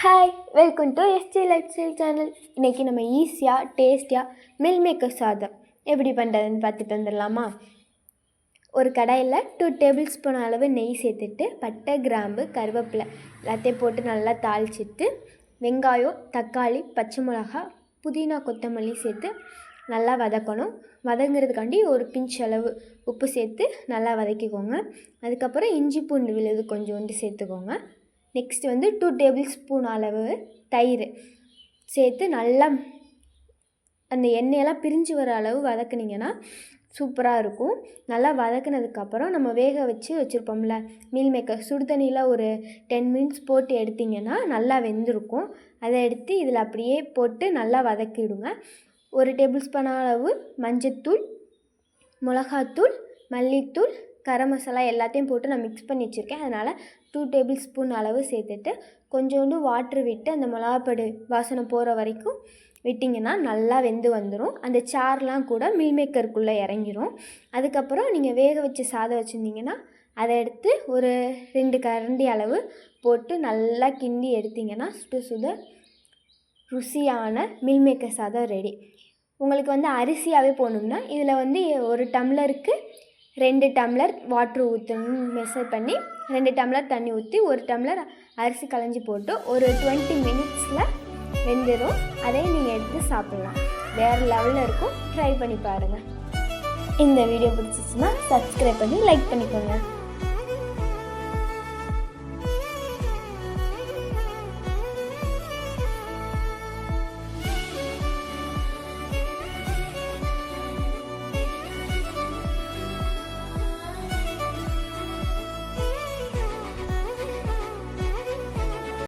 Hi, welcome to SD lifestyle channel. இன்றைக்கி நம்ம ஈஸியாக டேஸ்டியாக மில் மேக்கர் சாதம் எப்படி பண்ணுறதுன்னு பார்த்துட்டு வந்துடலாமா? ஒரு கடாயில் 2 டேபிள் ஸ்பூன் அளவு நெய் சேர்த்துட்டு பட்டை, கிராம்பு, கருவேப்பிலை எல்லாத்தையும் போட்டு நல்லா தாளிச்சிட்டு வெங்காயம், தக்காளி, பச்சை மிளகா, புதினா, கொத்தமல்லி சேர்த்து நல்லா வதக்கணும். வதங்கிறதுக்காண்டி ஒரு பிஞ்ச் அளவு உப்பு சேர்த்து நல்லா வதக்கிக்கோங்க. அதுக்கப்புறம் இஞ்சி பூண்டு விழுது கொஞ்சோண்டு சேர்த்துக்கோங்க. நெக்ஸ்ட் 2 டேபிள் ஸ்பூன் அளவு தயிர் சேர்த்து நல்லா அந்த எண்ணெயெல்லாம் பிரிஞ்சு வர அளவு வதக்குனிங்கன்னா சூப்பராக இருக்கும். நல்லா வதக்குனதுக்கப்புறம் நம்ம வேக வச்சுருப்போம்ல மீல் மேக்கர், சுடு தண்ணியில் ஒரு 10 மினிட்ஸ் போட்டு எடுத்திங்கன்னா நல்லா வெந்திருக்கும். அதை எடுத்து இதில் அப்படியே போட்டு நல்லா வதக்கிடுங்க. 1 டேபிள் ஸ்பூன் அளவு மஞ்சத்தூள், மிளகாத்தூள், மல்லித்தூள், கரம் மசாலா எல்லாத்தையும் போட்டு நான் மிக்ஸ் பண்ணி வச்சுருக்கேன். அதனால் 2 டேபிள் ஸ்பூன் அளவு சேர்த்துட்டு கொஞ்சோண்டு வாட்ரு விட்டு அந்த மிளகாப்பொடி வாசனை போகிற வரைக்கும் விட்டிங்கன்னா நல்லா வெந்து வந்துடும். அந்த சார்லாம் கூட மீல் மேக்கருக்குள்ளே இறங்கிடும். அதுக்கப்புறம் நீங்கள் வேக வச்ச சாதம் வச்சுருந்தீங்கன்னா அதை எடுத்து ஒரு 2 கரண்டி அளவு போட்டு நல்லா கிண்டி எடுத்திங்கன்னா சுட சுட ருசியான மீல் மேக்கர் சாதம் ரெடி. உங்களுக்கு அரிசியாகவே போகணும்னா இதில் 1 டம்ளருக்கு 2 டம்ளர் வாட்ரு ஊற்றணும்னு மெஷர் பண்ணி 2 டம்ளர் தண்ணி ஊற்றி 1 டம்ளர் அரிசி களைஞ்சி போட்டு ஒரு 20 மினிட்ஸில் வெந்துடும். அதே நீங்கள் எடுத்து சாப்பிட்லாம். வேறு லெவலில் இருக்கும். ட்ரை பண்ணி பாருங்கள். இந்த வீடியோ பிடிச்சிச்சுன்னா சப்ஸ்கிரைப் பண்ணி லைக் பண்ணிக்கோங்க.